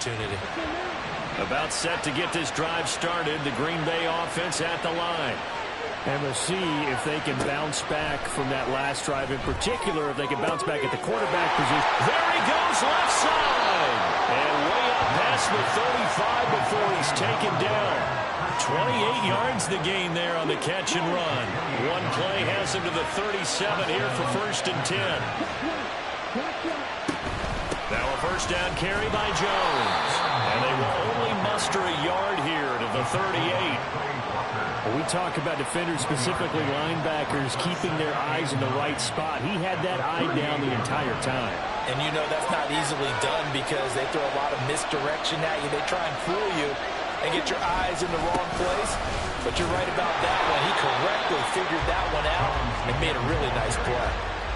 opportunity. About set to get this drive started. The Green Bay offense at the line. And we'll see if they can bounce back from that last drive. In particular, if they can bounce back at the quarterback position. There he goes, left side. And way up past the 35 before he's taken down. 28 yards the gain there on the catch and run. One play has him to the 37 here for 1st and 10. Now a first down carry by Jones. And they will only muster a yard here to the 38. When we talk about defenders, specifically linebackers, keeping their eyes in the right spot, he had that eye down the entire time. And you know that's not easily done because they throw a lot of misdirection at you. They try and fool you and get your eyes in the wrong place. But you're right about that one. He correctly figured that one out and made a really nice play.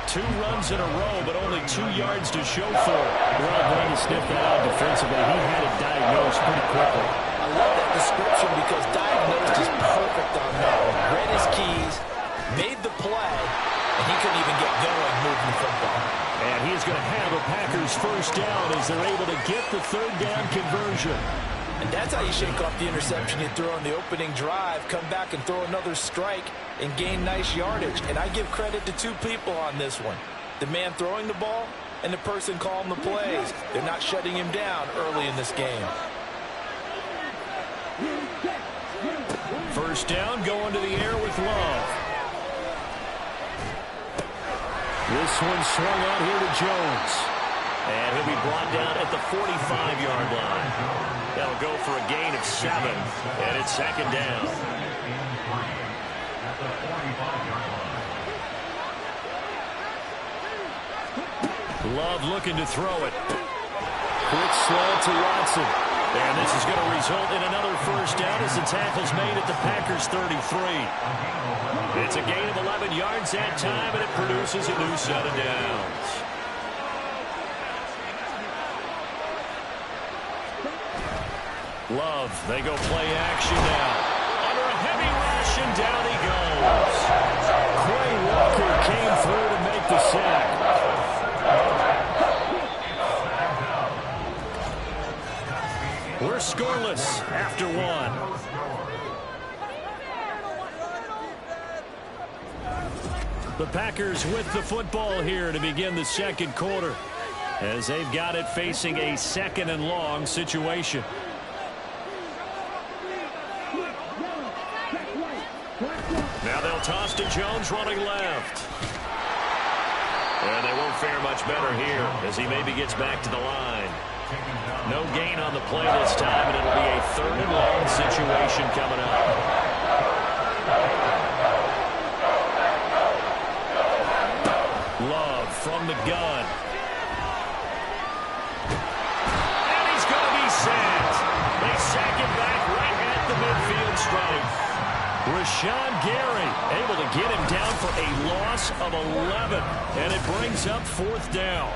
2 runs in a row, but only 2 yards to show for it. Well, glad to sniff that out defensively. He had it diagnosed pretty quickly. I love that description because diagnosed is perfect on that one. Read his keys, made the play, and he couldn't even get going moving the football. And he is going to have a Packers first down as they're able to get the 3rd down conversion. And that's how you shake off the interception you throw on the opening drive, come back and throw another strike and gain nice yardage. And I give credit to 2 people on this one. The man throwing the ball and the person calling the plays. They're not shutting him down early in this game. First down, going to the air with Love. This one swung out here to Jones. And he'll be brought down at the 45-yard line. That'll go for a gain of 7. And it's 2nd down. Love looking to throw it. Quick slant to Watson. And this is going to result in another first down as the tackle's made at the Packers 33. It's a gain of 11 yards that time, and it produces a new set of downs. Love, they go play action now. Under a heavy rush, and down he goes. Quay Walker came through to make the sack. We're scoreless after 1. The Packers with the football here to begin the 2nd quarter, as they've got it facing a 2nd and long situation. Now they'll toss to Jones running left. And they won't fare much better here as he maybe gets back to the line. No gain on the play this time, and it'll be a 3rd and long situation coming up. Love from the gun. And he's going to be sacked. They sack him back right at the midfield stripe. Rashawn Gary able to get him down for a loss of 11. And it brings up 4th down.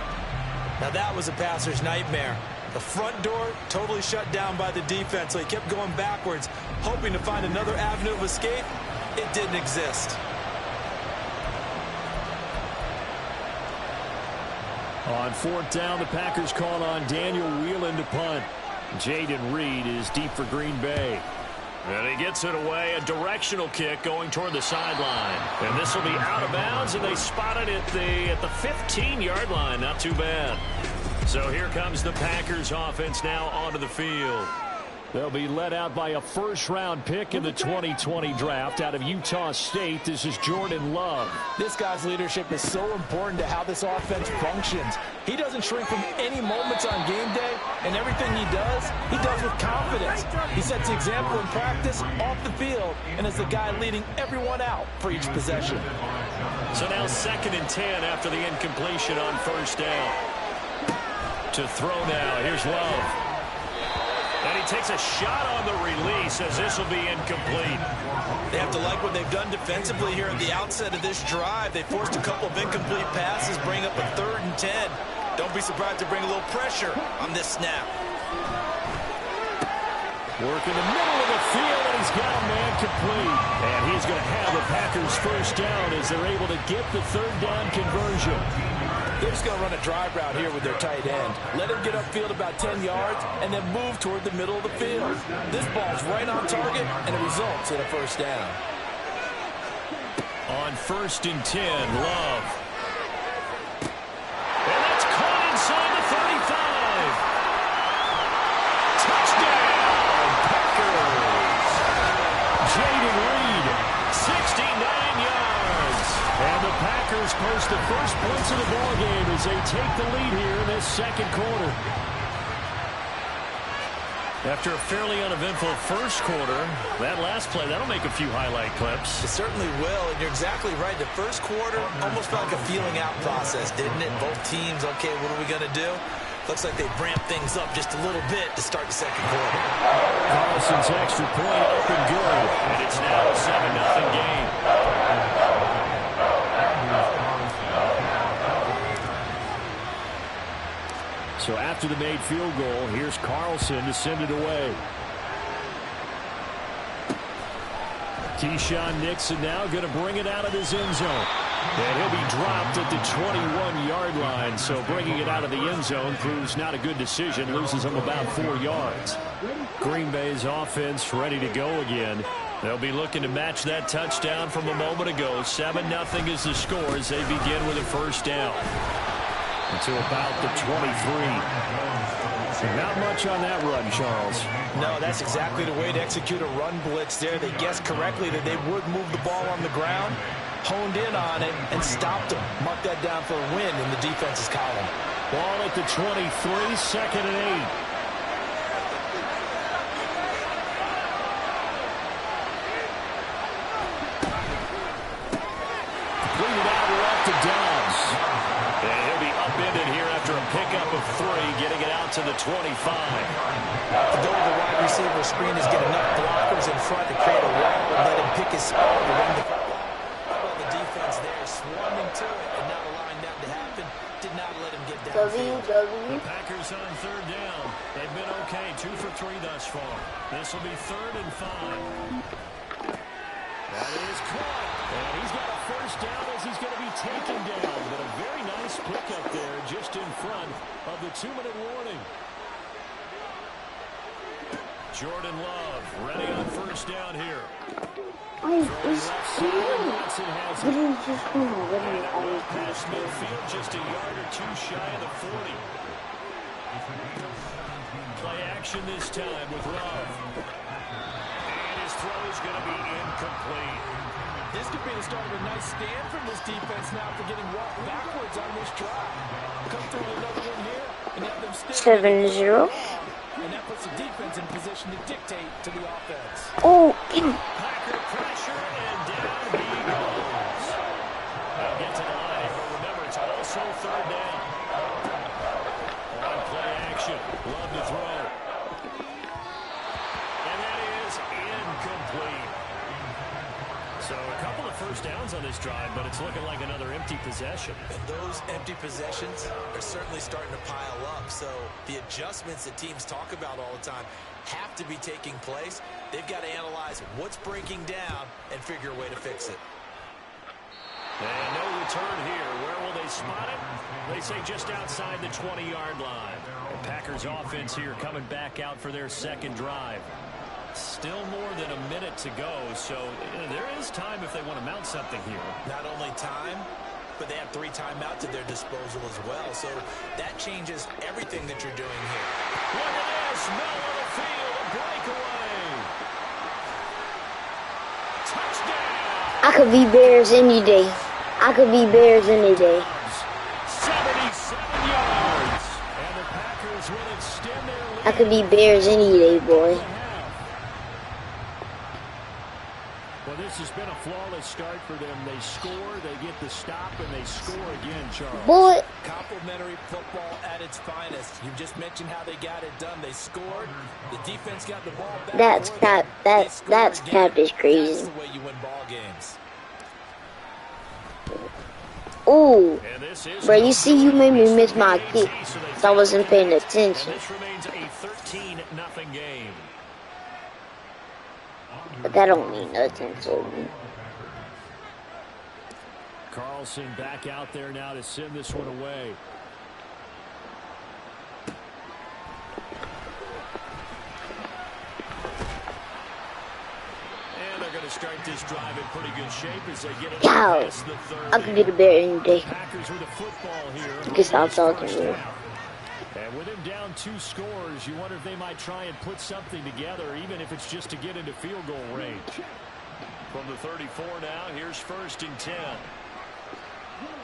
Now that was a passer's nightmare. The front door totally shut down by the defense, so he kept going backwards, hoping to find another avenue of escape. It didn't exist. On 4th down, the Packers called on Daniel Whelan to punt. Jaden Reed is deep for Green Bay. And he gets it away, a directional kick going toward the sideline. And this will be out of bounds, and they spot it at the 15-yard line. Not too bad. So here comes the Packers offense now onto the field. They'll be led out by a first-round pick in the 2020 draft out of Utah State. This is Jordan Love. This guy's leadership is so important to how this offense functions. He doesn't shrink from any moments on game day, and everything he does with confidence. He sets the example in practice, off the field, and is the guy leading everyone out for each possession. So now 2nd and 10 after the incompletion on first down. To throw now, here's Love. And he takes a shot on the release as this will be incomplete. They have to like what they've done defensively here at the outset of this drive. They forced a couple of incomplete passes, bring up a 3rd and 10. Don't be surprised to bring a little pressure on this snap. Work in the middle of the field, and he's got a man complete. And he's going to have the Packers first down as they're able to get the 3rd down conversion. They're just going to run a drive route here with their tight end. Let him get upfield about 10 yards and then move toward the middle of the field. This ball's right on target, and it results in a first down. On 1st and 10, Love. And that's caught inside the 35. Touchdown, Packers. Jaden Reed, 69 yards. And the Packers post the first points of the ballgame as they take the lead here in this second quarter. After a fairly uneventful first quarter, that last play, that'll make a few highlight clips. It certainly will, and you're exactly right. The first quarter almost felt like a feeling out process, didn't it? Both teams, okay, what are we going to do? Looks like they ramped things up just a little bit to start the second quarter. Carlson's extra point up and good, and it's now a 7-0 game. So after the made field goal, here's Carlson to send it away. Keyshawn Nixon now going to bring it out of his end zone. And he'll be dropped at the 21-yard line. So bringing it out of the end zone proves not a good decision. Loses him about 4 yards. Green Bay's offense ready to go again. They'll be looking to match that touchdown from a moment ago. 7-0 is the score as they begin with a first down. To about the 23. Not much on that run, Charles. No, that's exactly the way to execute a run blitz there. They guessed correctly that they would move the ball on the ground, honed in on it, and stopped them. Mark that down for a win in the defense's column. Ball at the 23, 2nd and 8. Completed out left to Dobbs. And he'll be upended here after a pickup of 3, getting it out to the 25. The goal of the wide receiver screen is get enough blockers in front to create a wall and let him pick his spot to run the football. Well, the defense there swarming to it and not allowing that to happen. Did not let him get downfield. The Packers on 3rd down. They've been okay, 2 for 3 thus far. This will be 3rd and 5. That is caught. And he's got a first down as he's going to be taken down. But a very nice pickup there just in front of the 2-minute warning. Jordan Love ready on first down here. Past midfield, just a yard or 2 shy of the 40. Play action this time with Love. And his throw is going to be incomplete. This could be the start of a nice stand from this defense now for getting walked backwards on this drive. Come through with another one here and have them stand. 7-0. And that puts the defense in position to dictate to the offense. Oh, Packer pressure and down he goes. They'll get to the line, but remember it's also 3rd down. On play action, Love to throw. And that is incomplete. So a couple of first downs on this drive, but it's looking like another empty possession. And those empty possessions are certainly starting to pile up. So the adjustments that teams talk about all the time have to be taking place. They've got to analyze what's breaking down and figure a way to fix it. And no return here. Where will they spot it? They say just outside the 20-yard line. The Packers offense here coming back out for their second drive. Still more than a minute to go, so there is time if they want to mount something here. Not only time, but they have 3 timeouts at their disposal as well, so that changes everything that you're doing here. Look at this, middle of the field, a breakaway. Touchdown! I could be Bears any day. I could be Bears any day. 77 yards, and the Packers will extend their lead. I could be Bears any day, boy. Well, this has been a flawless start for them. They score, they get the stop, and they score again, Charles. Boy. Complimentary football at its finest. You just mentioned how they got it done. They scored. The defense got the ball back. That's cap. That's cap is crazy. That's the way you win ball games. Ooh, bro, you see, you made me miss my kick. So I wasn't paying attention. This remains a 13-0 game. But that don't mean nothing to me. Carlson back out there now to send this one away. And they're going to start this drive in pretty good shape as they get it past the 30. I could get a better any day. Packers with the football here. I guess I'll talk to you. And with him down 2 scores, you wonder if they might try and put something together, even if it's just to get into field goal range. From the 34 now, here's 1st and 10.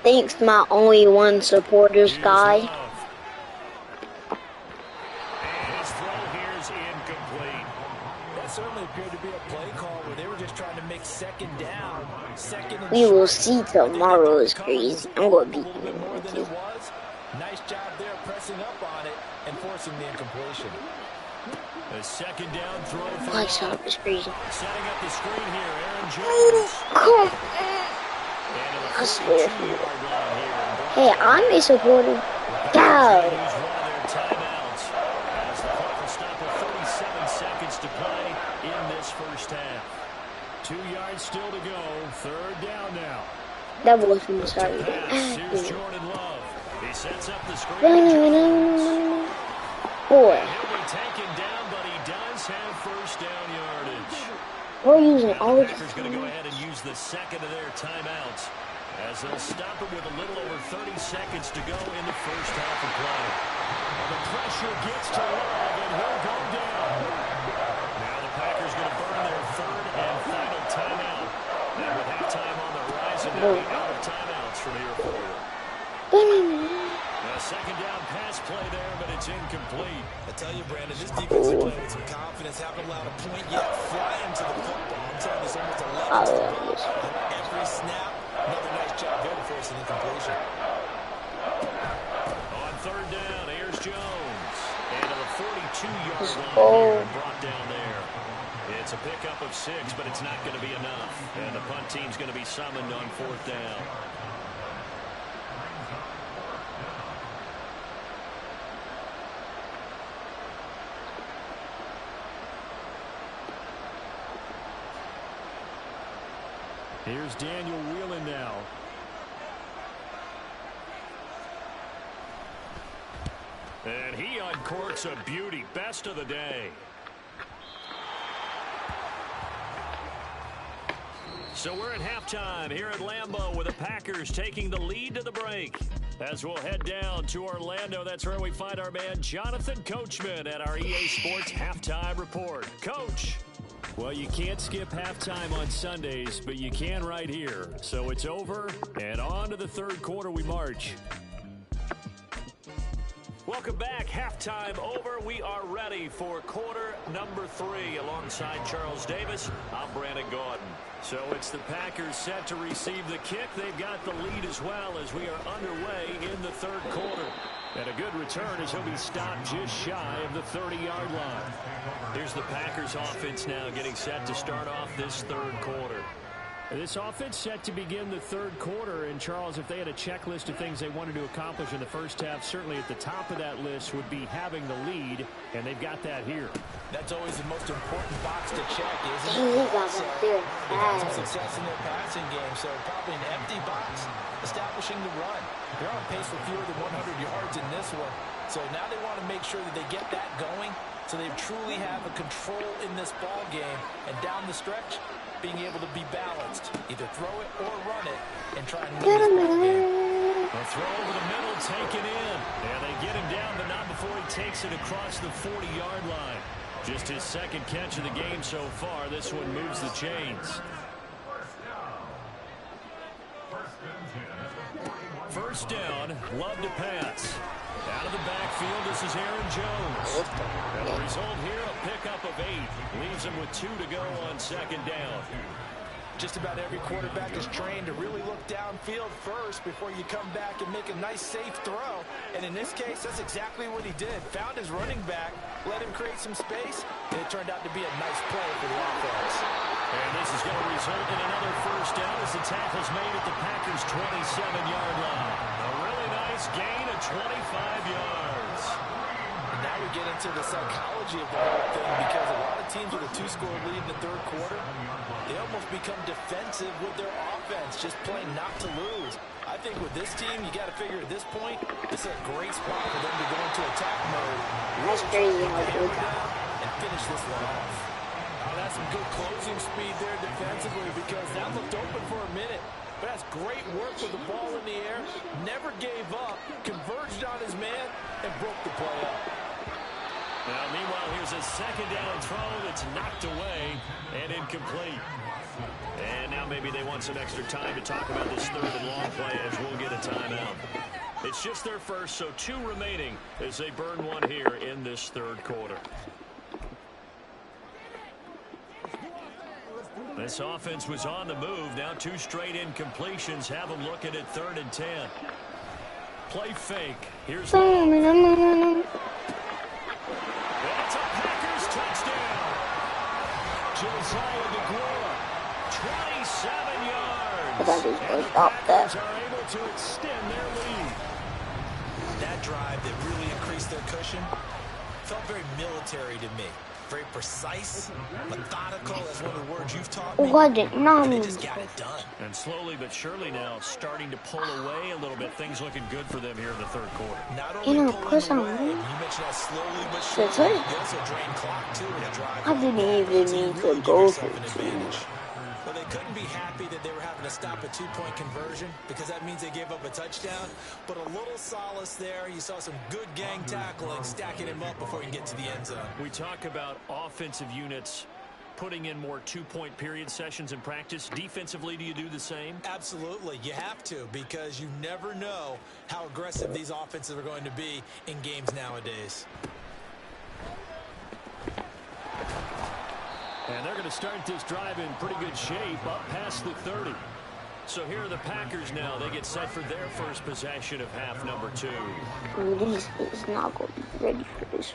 Thanks, my only one supporters guy. And his throw here is incomplete. That certainly appeared to be a play call where they were just trying to make second down. We will see tomorrow is crazy. I'm going to beat you. More than it was. Nice job there pressing up on it and forcing the incompletion. A 2nd down throw for My shot is crazy. setting up the screen here. Aaron Jones. Come. I swear. Hey, I'm a supporter. Go. As the clock will stop with 37 seconds to play in this first half. 2 yards still to go. 3rd down now. That was from the start. Here's Jordan Love. He sets up the screen. Boy. He'll be taken down, but he does have 1st down yardage. We're using all The the Packers going to go ahead and use the 2nd of their timeouts as they'll stop it with a little over 30 seconds to go in the first half of play. And the pressure gets to Love, and he'll go down. Now the Packers going to burn their 3rd and final timeout. And with halftime on the horizon, they'll be out of timeouts from here forward. A 2nd down pass play there, but it's incomplete. I tell you, Brandon, this defense is playing with some confidence, haven't allowed a point yet, flying to the football. I'm telling you, it's almost a level. Every snap, another nice job there to force an incompletion. On 3rd down, here's Jones. And to the 42-yard line here, brought down there. It's a pickup of 6, but it's not going to be enough. And the punt team's going to be summoned on 4th down. Here's Daniel Whelan now. And he uncorks a beauty. Best of the day. So we're at halftime here at Lambeau with the Packers taking the lead to the break. As we'll head down to Orlando, that's where we find our man Jonathan Coachman at our EA Sports Halftime Report. Coach. Well, you can't skip halftime on Sundays, but you can right here. So it's over, and on to the 3rd quarter we march. Welcome back. Halftime over. We are ready for quarter number 3. Alongside Charles Davis, I'm Brandon Gaudin. So it's the Packers set to receive the kick. They've got the lead as well as we are underway in the 3rd quarter. And a good return as he'll be stopped just shy of the 30-yard line. Here's the Packers offense now getting set to start off this 3rd quarter. This offense set to begin the 3rd quarter, and Charles, if they had a checklist of things they wanted to accomplish in the first half, certainly at the top of that list would be having the lead, and they've got that here. That's always the most important box to check, isn't it? They've had some success in their passing game, so probably an empty box, establishing the run. They're on pace for fewer than 100 yards in this one, so now they want to make sure that they get that going, so they truly have a control in this ball game, and down the stretch, being able to be balanced, either throw it or run it, and try and win this ball game. A throw over the middle, taken in. Yeah, they get him down, but not before he takes it across the 40-yard line. Just his 2nd catch of the game so far. This one moves the chains. 1st down, Love to pass. Out of the backfield, this is Aaron Jones. And the result here, a pickup of 8. Leaves him with 2 to go on 2nd down. Just about every quarterback is trained to really look downfield first before you come back and make a nice, safe throw. And in this case, that's exactly what he did. Found his running back, let him create some space, and it turned out to be a nice play for the offense. And this is going to result in another 1st down as the tackle's made at the Packers' 27-yard line. A really nice gain of 25 yards. And now now we get into the psychology of the whole thing, because a lot of teams with a 2-score lead in the third quarter, they almost become defensive with their offense, just playing not to lose. I think with this team, you got to figure at this point, this is a great spot for them to go into attack mode. That's crazy how good Down and finish this one off. That's some good closing speed there defensively, because that looked open for a minute. But that's great work with the ball in the air. Never gave up, converged on his man, and broke the play up. Now, meanwhile, here's a second down throw that's knocked away and incomplete. And now maybe they want some extra time to talk about this third and long play, as we'll get a timeout. It's just their first, so 2 remaining as they burn one here in this third quarter. This offense was on the move. Now 2 straight incompletions have them looking at 3rd and 10. Play fake. Here's Love. That's a Packers touchdown. Josiah DeGuara, 27 yards. And the Packers are able to extend their lead. That drive that really increased their cushion felt very military to me. Very precise, methodical, as one of the words you've taught me. And they just got it done. And slowly but surely now starting to pull away a little bit. Things looking good for them here in the third quarter. Not only pulling away, you mentioned that slowly but surely. They also drain clock too in a drive. I didn't even need to go for it. Well, they couldn't be happy that they were having to stop a 2-point conversion, because that means they gave up a touchdown. But a little solace there. You saw some good gang tackling, stacking him up before you get to the end zone. We talk about offensive units putting in more 2-point period sessions in practice. Defensively, do you do the same? Absolutely. You have to, because you never know how aggressive these offenses are going to be in games nowadays. And they're going to start this drive in pretty good shape up past the 30. So here are the Packers now. They get set for their first possession of half number 2. This is not going to be ready for this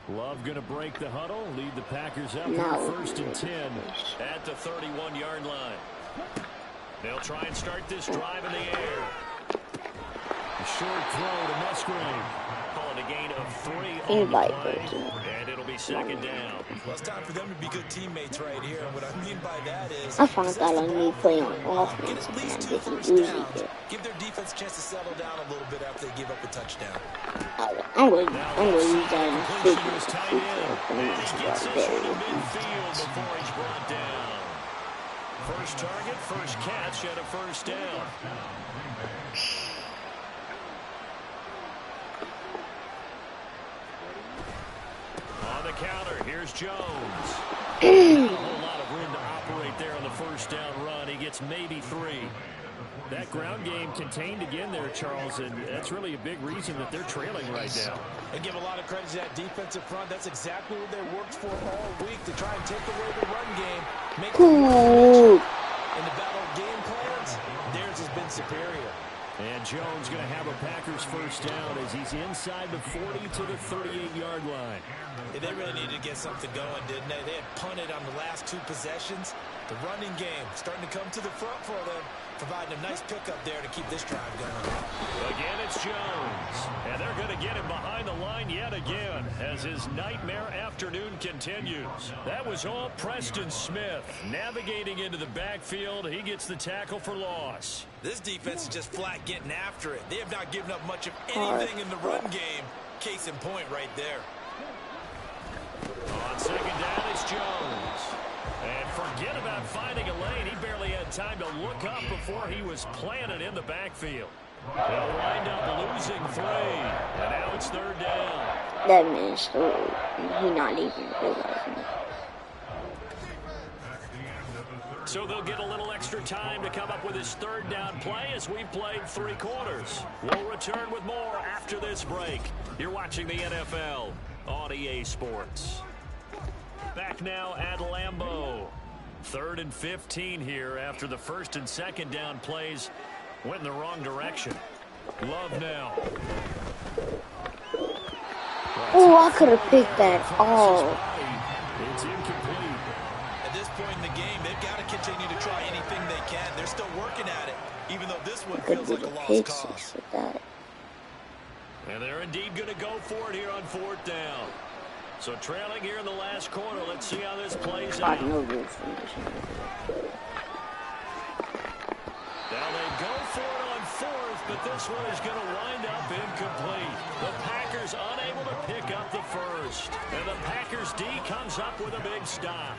one. Love going to break the huddle, lead the Packers up for 1st and 10 at the 31-yard line. They'll try and start this drive in the air. A short throw to Musgrave. Calling a gain of 3 on the play. And it'll be 2nd down. Well, it's time for them to be good teammates right here. And what I mean by that is, I found out I need to play on offense. get at least 2 first downs. Give their defense a chance to settle down a little bit after they give up a touchdown. I'm going to use that in figures. He gets it to midfield before he's brought down. First target, first catch, and a 1st down. On the counter, here's Jones. Not a whole lot of room to operate there on the 1st down run. He gets maybe 3. That ground game contained again there, Charles, and that's really a big reason that they're trailing right now. And give a lot of credit to that defensive front. That's exactly what they worked for all week, to try and take away the run game. Make them in the battle of game plans, theirs has been superior. And Jones going to have a Packers 1st down as he's inside the 40 to the 38-yard line. Yeah, they really needed to get something going, didn't they? They had punted on the last 2 possessions. The running game starting to come to the front for them, providing a nice pickup there to keep this drive going. Again, it's Jones. And they're going to get him behind the line yet again as his nightmare afternoon continues. That was all Preston Smith navigating into the backfield. He gets the tackle for loss. This defense is just flat getting after it. They have not given up much of anything in the run game. Case in point right there. On 2nd down, it's Jones. And forget about finding a lane. He barely had time to look up before he was planted in the backfield. They'll wind up losing 3. And now it's 3rd down. That man's so he's not even realizing it. So they'll get a little extra time to come up with his 3rd down play as we've played 3 quarters. We'll return with more after this break. You're watching the NFL on EA Sports. Back now at Lambeau. 3rd and 15 here after the 1st and 2nd down plays went in the wrong direction. Love now. Oh, I could have picked that. Oh. It's incomplete. At this point in the game, they've got to continue to try anything they can. They're still working at it. could be the pick six with that. And they're indeed going to go for it here on 4th down. So trailing here in the last quarter. Let's see how this plays out. No roof. Now they go for it on 4th, but this one is going to wind up incomplete. The Packers unable to pick up the first. And the Packers D comes up with a big stop.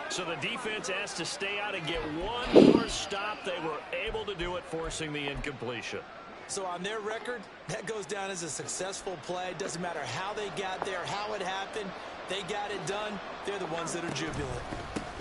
So the defense has to stay out and get one more stop. They were able to do it, forcing the incompletion. So on their record, that goes down as a successful play. Doesn't matter how they got there, how it happened. They got it done. They're the ones that are jubilant.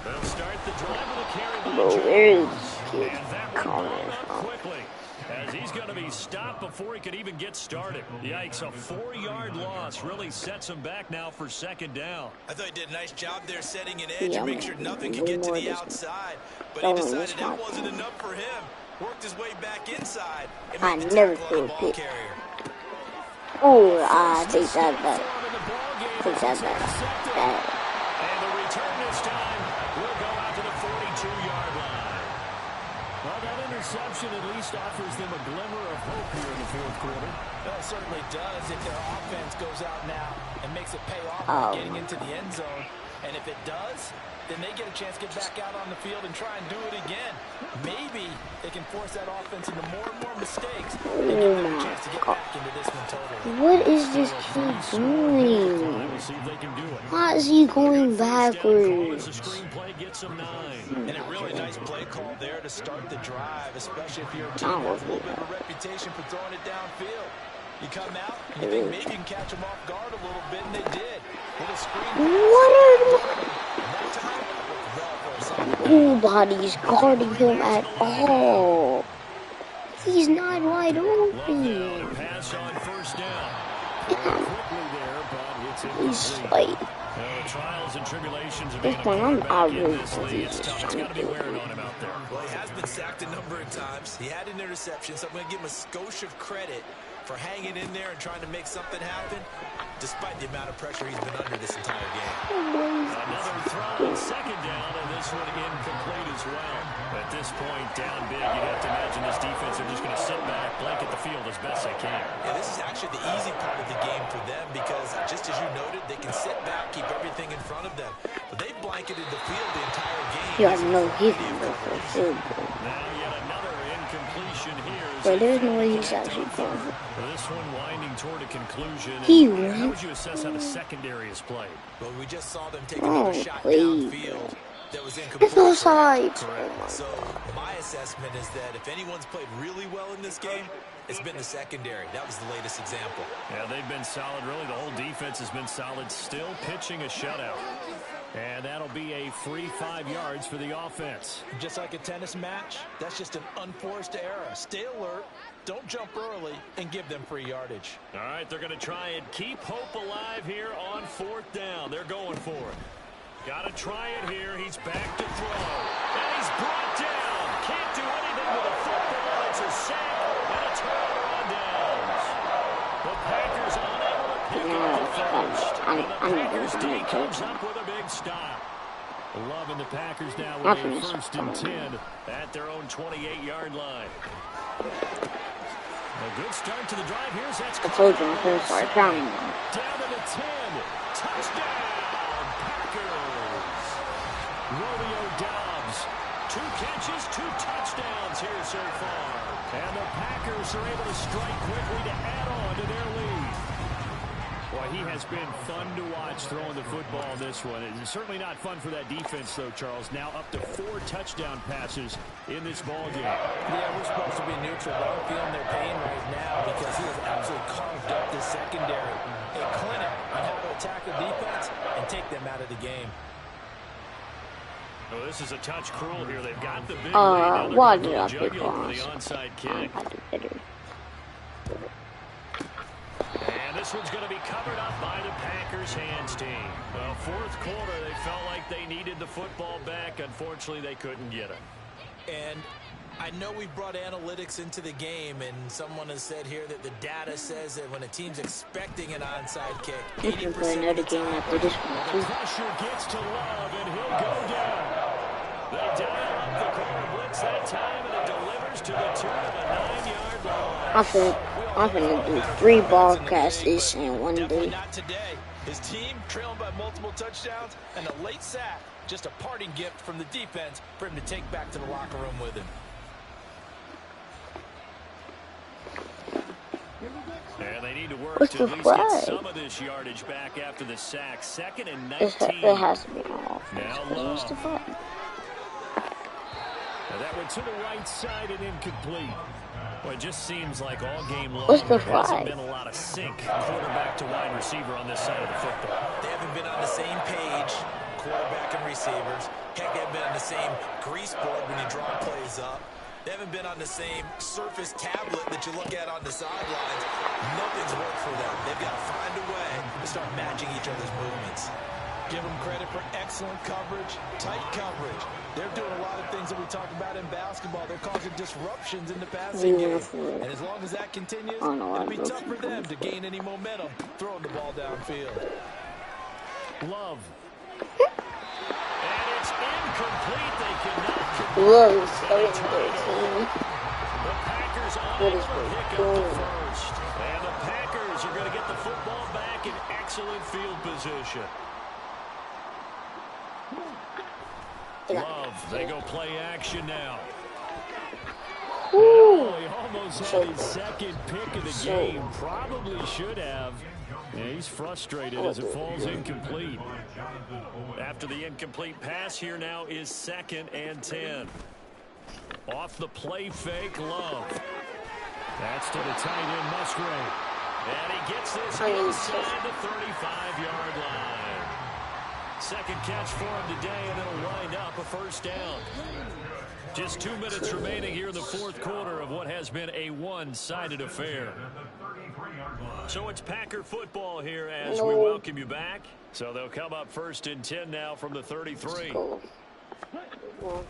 They'll start the drive with a carry by Bro, where is Jones. And that one brought up quickly, as he's going to be stopped before he could even get started. Yikes, a 4-yard loss really sets him back now for 2nd down. I thought he did a nice job there setting an edge and make sure nothing could get to the outside. But he decided that wasn't enough for him. Worked his way back inside and made the tackle on the ball carrier. Oh, take that back. Take that back. And the return this time will go out to the 42-yard line. Well, that interception at least offers them a glimmer of hope here in the 4th quarter. Well, it certainly does if their offense goes out now and makes it pay off by getting into the end zone. And if it does, then they get a chance to get back out on the field and try and do it again. Maybe they can force that offense into more and more mistakes and give them a chance to get back into this one totally. What is this kid doing? Why is he going backwards? And a really nice play call there to start the drive, especially if you're a team with a little bit of a reputation for throwing it downfield. You come out, and you think maybe you can catch them off guard a little bit, and they did. With a screen. Nobody's guarding him at all. He's not wide open. Pass on 1st down. He's like... Trials and tribulations of this one, I'm really confused. It's got to be wearing on him out there. Well, he has been sacked a number of times. He had an interception, so I'm going to give him a skosh of credit for hanging in there and trying to make something happen, despite the amount of pressure he's been under this entire game. Another throw on 2nd down, and this one incomplete as well. At this point, down big, you'd have to imagine this defense are just going to sit back, blanket the field as best they can. Yeah, this is actually the easy part of the game for them because, just as you noted, they can sit back, keep everything in front of them. But they've blanketed the field the entire game. You have no hidden Now yet another incompletion here. But there's no way he's actually going. This one winding toward a conclusion. How would you assess how the secondary is played? Well, we just saw them take another shot downfield that was incomplete. It's offside. So my assessment is that if anyone's played really well in this game, it's been the secondary. That was the latest example. Yeah, they've been solid. Really, the whole defense has been solid. Still pitching a shutout. And that'll be a free 5 yards for the offense. Just like a tennis match, that's just an unforced error. Stay alert, don't jump early, and give them free yardage. All right, they're going to try and keep hope alive here on 4th down. They're going for it. Got to try it here. He's back to throw. And he's brought down. Can't do anything with a football. It's a sack and a turnover on downs. The Packers unable to pick up the first. And the Packers D comes up with a big stop. Loving the Packers now with a 1st and 10 at their own 28-yard line. A good start to the drive. Here's that's I told you I'm going to start crying. down to the 10. Touchdown, Packers. Romeo Doubs. 2 catches, 2 touchdowns here so far. And the Packers are able to strike quickly to add on to their lead. Boy, he has been fun to watch throwing the football in this one. It's certainly not fun for that defense, though, Charles. Now up to 4 touchdown passes in this ballgame. Yeah, we're supposed to be neutral, but I'm feeling their pain right now because he has absolutely carved up the secondary. A clinic on how to attack the defense and take them out of the game. Oh, this is a touch cruel here. They've got the big lead. Why did I Jugular pick for the onside kick. And this one's going to be covered up by the Packers hands team. Well, 4th quarter, they felt like they needed the football back. Unfortunately, they couldn't get it. And I know we brought analytics into the game, and someone has said here that the data says that when a team's expecting an onside kick, 80% of the time, the pressure gets to Love, and he'll go down. They dial up the corner blitz that time, and it delivers to the tune of a 9-yard I'm finna do 3 broadcasts in one day. Not today. His team trailing by multiple touchdowns and a late sack. Just a parting gift from the defense for him to take back to the locker room with him. And they need to work to at least get some of this yardage back after the sack. 2nd and 19. It has to be off. Now Love. That went to the right side and incomplete. Well, it just seems like all game long there hasn't been a lot of sync quarterback to wide receiver on this side of the football. They haven't been on the same page, quarterback and receivers. Heck, they haven't been on the same grease board when you draw plays up. They haven't been on the same Surface tablet that you look at on the sidelines. Nothing's worked for them. They've got to find a way to start matching each other's movements. Give them credit for excellent coverage, tight coverage. They're doing a lot of things that we talk about in basketball. They're causing disruptions in the passing game. And as long as that continues, it'll be tough for them to gain any momentum throwing the ball downfield. Love. And it's incomplete. They cannot complete. Love is 13. The Packers unable to pick up the first. And the Packers are going to get the football back in excellent field position. Love, they go play action now. Oh, he almost had his second pick of the game. Probably should have. Yeah, he's frustrated as it falls incomplete. After the incomplete pass, here now is 2nd and 10. Off the play fake, Love. That's to the tight end, Musgrave. And he gets this inside the 35-yard line. Second catch for him today, and it'll wind up a first down. Just 2 minutes remaining here in the 4th quarter of what has been a one-sided affair. So it's Packer football here as we welcome you back. So they'll come up 1st and 10 now from the 33.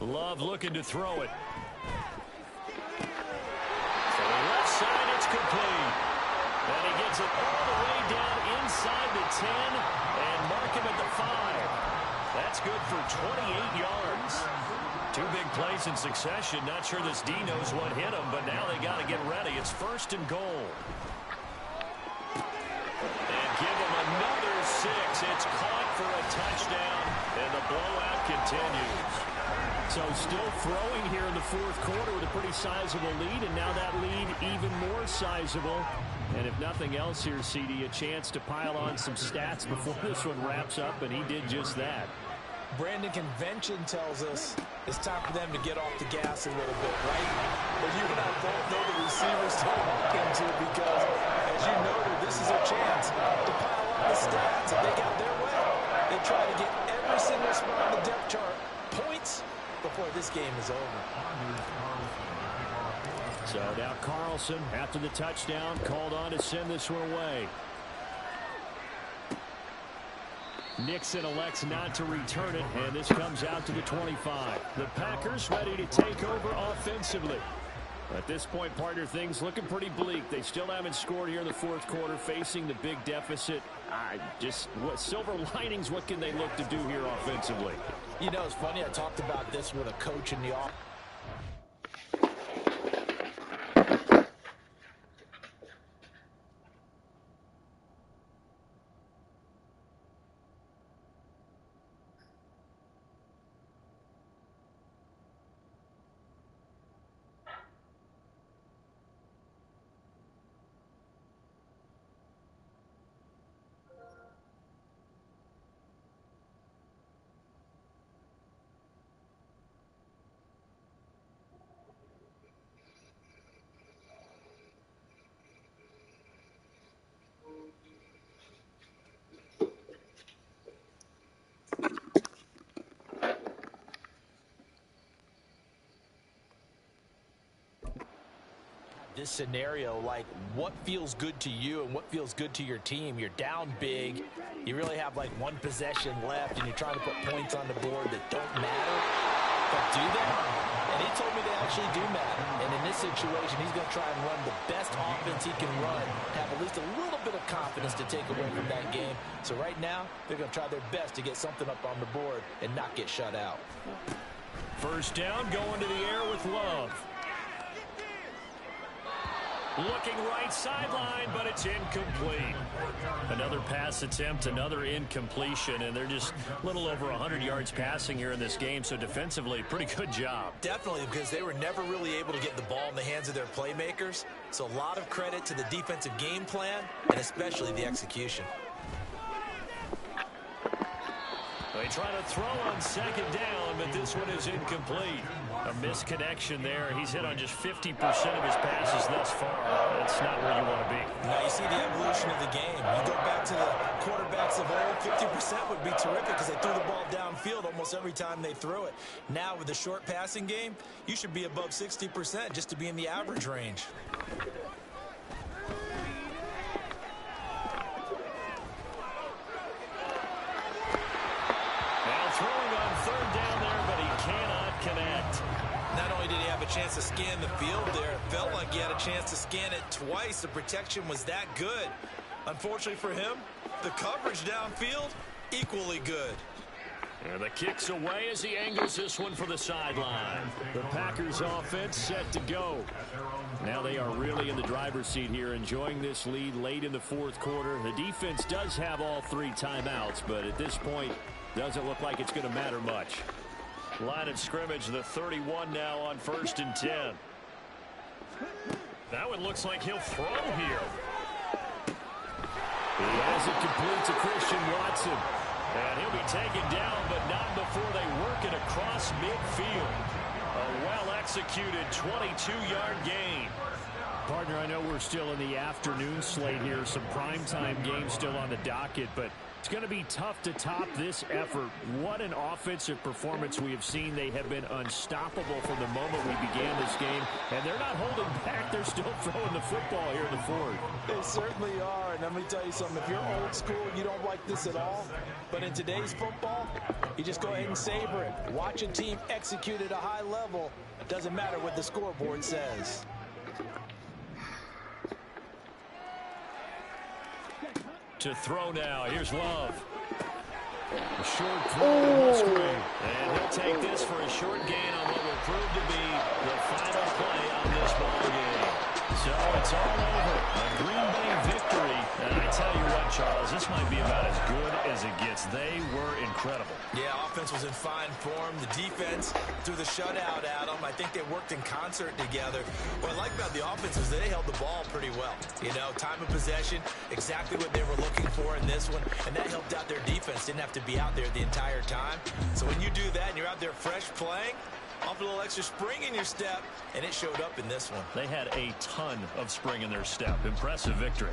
Love looking to throw it. So the left side, it's complete. And he gets it all the way down inside the 10 and mark him at the 5. That's good for 28 yards. 2 big plays in succession. Not sure this D knows what hit him, but now they got to get ready. It's 1st and goal. And give him another 6. It's caught for a touchdown, and the blowout continues. So still throwing here in the 4th quarter with a pretty sizable lead, and now that lead even more sizable. And if nothing else here, CD, a chance to pile on some stats before this one wraps up, and he did just that. Brandon, convention tells us it's time for them to get off the gas a little bit, right? But you and I both know the receivers don't walk into it because, as you noted, this is a chance to pile on the stats. If they got their way, they try to get every single spot on the depth chart points before this game is over. So now Carlson, after the touchdown, called on to send this one away. Nixon elects not to return it, and this comes out to the 25. The Packers ready to take over offensively. At this point, partner, things looking pretty bleak. They still haven't scored here in the 4th quarter, facing the big deficit. What silver linings, what can they look to do here offensively? You know, it's funny, I talked about this with a coach in the office. This scenario, like what feels good to you and what feels good to your team. You're down big. You really have like one possession left and you're trying to put points on the board that don't matter. But do they? And he told me they actually do matter. And in this situation, he's going to try and run the best offense he can run, have at least a little bit of confidence to take away from that game. So right now, they're going to try their best to get something up on the board and not get shut out. First down, going to the air with Love. Looking right sideline, but it's incomplete. Another pass attempt, another incompletion, and they're just a little over 100 yards passing here in this game, so defensively, pretty good job. Definitely, because they were never really able to get the ball in the hands of their playmakers, so a lot of credit to the defensive game plan and especially the execution. They try to throw on second down, but this one is incomplete. A misconnection there. He's hit on just 50% of his passes thus far. That's not where you want to be. Now you see the evolution of the game. You go back to the quarterbacks of old, 50% would be terrific because they threw the ball downfield almost every time they threw it. Now with the short passing game, you should be above 60% just to be in the average range. Throwing on third down there, but he cannot connect. Not only did he have a chance to scan the field there, it felt like he had a chance to scan it twice. The protection was that good. Unfortunately for him, the coverage downfield, equally good. And the kick's away as he angles this one for the sideline. The Packers offense set to go. Now they are really in the driver's seat here, enjoying this lead late in the fourth quarter. The defense does have all 3 timeouts, but at this point, doesn't look like it's going to matter much. Line of scrimmage, the 31 now on 1st and 10. That one looks like he'll throw here. He has it complete to Christian Watson. And he'll be taken down, but not before they work it across midfield. A well-executed 22-yard gain. Partner, I know we're still in the afternoon slate here. Some primetime games still on the docket, but it's going to be tough to top this effort. What an offensive performance we have seen. They have been unstoppable from the moment we began this game, and they're not holding back. They're still throwing the football here in the fourth. They certainly are, and let me tell you something. If you're old school, you don't like this at all. But in today's football, you just go ahead and savor it. Watch a team execute at a high level. Doesn't matter what the scoreboard says. To throw now. Here's Love. A short throw. And he'll take this for a short gain on what will prove to be the final play on this ball game. So it's all over. A Green Bay victory. And I tell you what, Charles, this might be about as good as it gets. They were incredible. Yeah, offense was in fine form. The defense threw the shutout at them. I think they worked in concert together. What I like about the offense is they held the ball pretty well. You know, time of possession, exactly what they were looking for in this one. And that helped out their defense. Didn't have to be out there the entire time. So when you do that and you're out there fresh playing, off a little extra spring in your step, and it showed up in this one. They had a ton of spring in their step. Impressive victory.